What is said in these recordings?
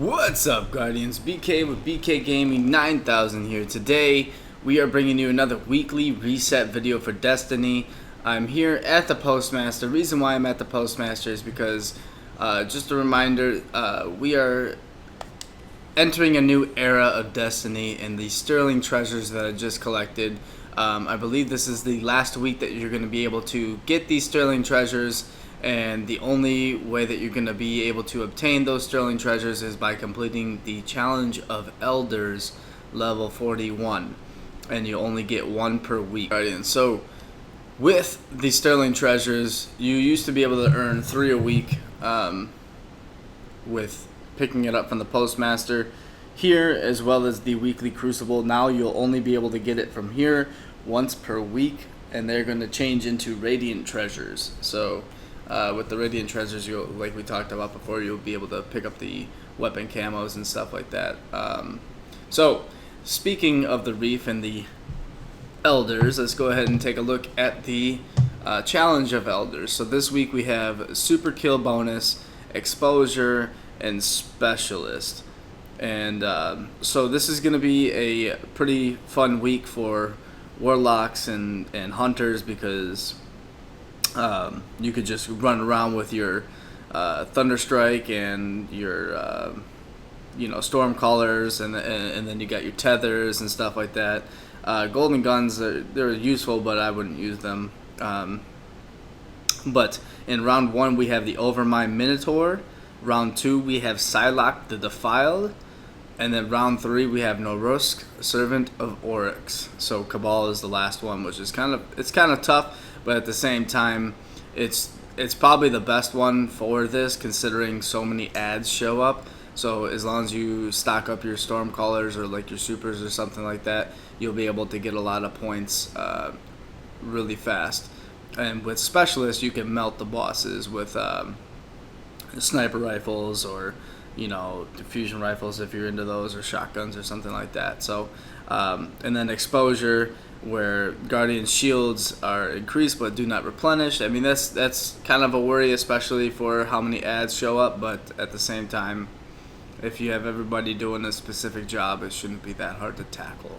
What's up, Guardians? BK with BK Gaming 9000 here. Today, we are bringing you another weekly reset video for Destiny. I'm here at the Postmaster. The reason why I'm at the Postmaster is because, just a reminder, we are entering a new era of Destiny and the sterling treasures that I just collected. I believe this is the last week that you're going to be able to get these sterling treasures, and the only way that you're going to be able to obtain those sterling treasures is by completing the Challenge of Elders level 41, and you only get one per week. Guardian. So with the sterling treasures, you used to be able to earn 3 a week with picking it up from the Postmaster here, as well as the weekly Crucible. Now you'll only be able to get it from here once per week, and they're going to change into Radiant treasures. So with the Radiant treasures, you'll, like we talked about before, you'll be able to pick up the weapon camos and stuff like that. So speaking of the Reef and the Elders, let's go ahead and take a look at the Challenge of Elders. So this week we have Super Kill Bonus, Exposure, and Specialist. And so this is going to be a pretty fun week for Warlocks and Hunters, because you could just run around with your Thunderstrike and your Storm Callers, and then you got your Tethers and stuff like that. Golden Guns, they're useful, but I wouldn't use them. But in round 1 we have the Overmind Minotaur. Round 2 we have Psylocke the Defiled. And then round 3 we have Norusk, Servant of Oryx. So Cabal is the last one, which is kind of tough, but at the same time, it's probably the best one for this, considering so many ads show up. So as long as you stock up your Stormcallers or like your supers or something like that, you'll be able to get a lot of points really fast. And with Specialists, you can melt the bosses with sniper rifles, or diffusion rifles if you're into those, or shotguns or something like that. So and then Exposure, where Guardian shields are increased but do not replenish. I mean, that's kind of a worry, especially for how many ads show up, but at the same time, if you have everybody doing a specific job, it shouldn't be that hard to tackle.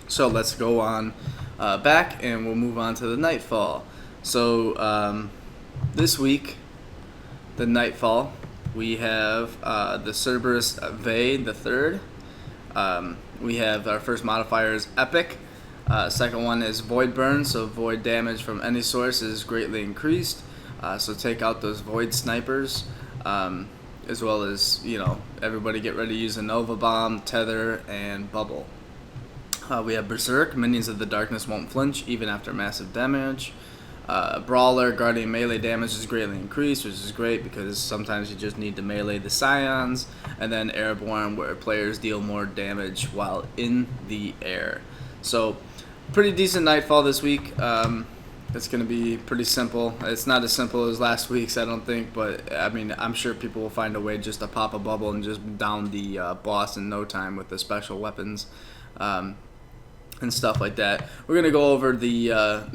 So let's go on back, and we'll move on to the Nightfall. So this week, the Nightfall, we have the Cerberus Vey the Third. We have our first modifier is Epic. Second one is Void Burn, so void damage from any source is greatly increased. So take out those Void Snipers, as well as, everybody get ready to use a Nova Bomb, Tether, and Bubble. We have Berserk. Minions of the Darkness won't flinch even after massive damage. Brawler, Guardian melee damage is greatly increased, which is great because sometimes you just need to melee the Scions. And then Airborne, where players deal more damage while in the air. So pretty decent Nightfall this week. It's going to be pretty simple. It's not as simple as last week's, I don't think, but I mean, I'm sure people will find a way just to pop a bubble and just down the boss in no time with the special weapons. And stuff like that. We're gonna go over the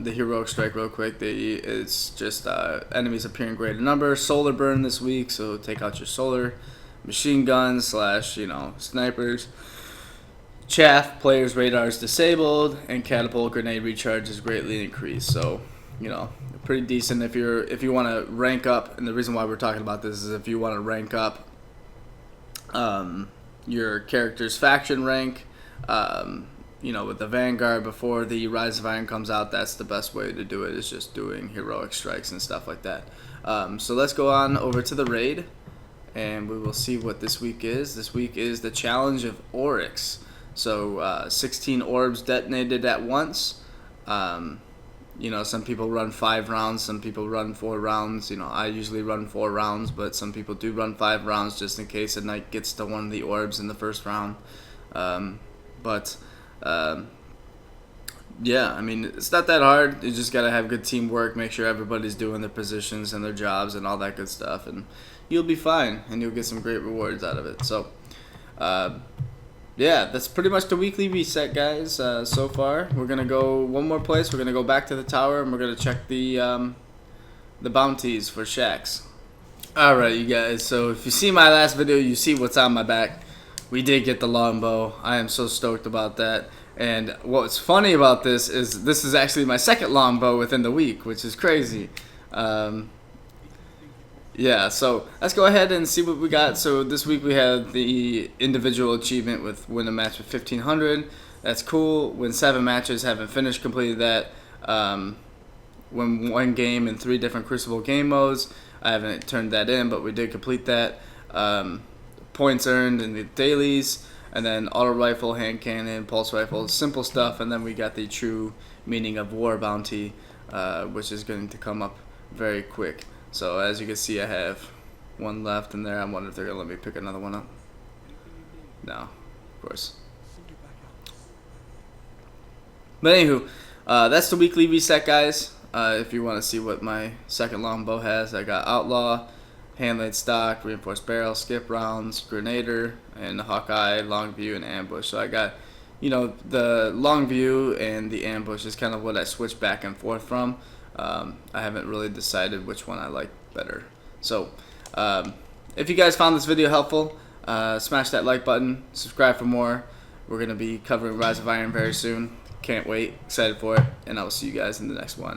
heroic strike real quick. It's just enemies appear in greater number. Solar burn this week, so take out your solar. Machine guns / snipers. Chaff, players' radars disabled, and catapult grenade recharge is greatly increased. So pretty decent if you want to rank up. And the reason why we're talking about this is if you want to rank up your character's faction rank. With the Vanguard before the Rise of Iron comes out, that's the best way to do it, is just doing heroic strikes and stuff like that. So let's go on over to the raid, and we will see what this week is. This week is the Challenge of Oryx. So 16 orbs detonated at once. Some people run 5 rounds, some people run 4 rounds. I usually run 4 rounds, but some people do run 5 rounds just in case a knight gets to one of the orbs in the first round. Yeah, I mean, it's not that hard. You just gotta have good teamwork, make sure everybody's doing their positions and their jobs and all that good stuff, and you'll be fine, and you'll get some great rewards out of it. So yeah, that's pretty much the weekly reset, guys. So far, we're gonna go one more place. We're gonna go back to the tower, and we're gonna check the bounties for shacks. Alright, you guys, so if you see my last video, you see what's on my back. We did get the longbow. I am so stoked about that. And what's funny about this is actually my second longbow within the week, which is crazy. Yeah, so let's go ahead and see what we got. So this week we have the individual achievement with win a match with 1500. That's cool. Win 7 matches, haven't finished, completed that. Win 1 game in 3 different Crucible game modes. I haven't turned that in, but we did complete that. Points earned in the dailies, and then auto rifle, hand cannon, pulse rifle, simple stuff. And then we got the true meaning of war bounty, which is going to come up very quick. So as you can see, I have 1 left in there. I wonder if they're gonna let me pick another one up. No, of course. But anywho, that's the weekly reset, guys. If you want to see what my second longbow has, I got Outlaw, Handlaid Stock, Reinforced Barrel, Skip Rounds, Grenader, and Hawkeye, Long View, and Ambush. So I got, you know, the Long View and the Ambush is kind of what I switch back and forth from. I haven't really decided which one I like better. So if you guys found this video helpful, smash that like button, subscribe for more. We're going to be covering Rise of Iron very soon. Can't wait, excited for it, and I will see you guys in the next one.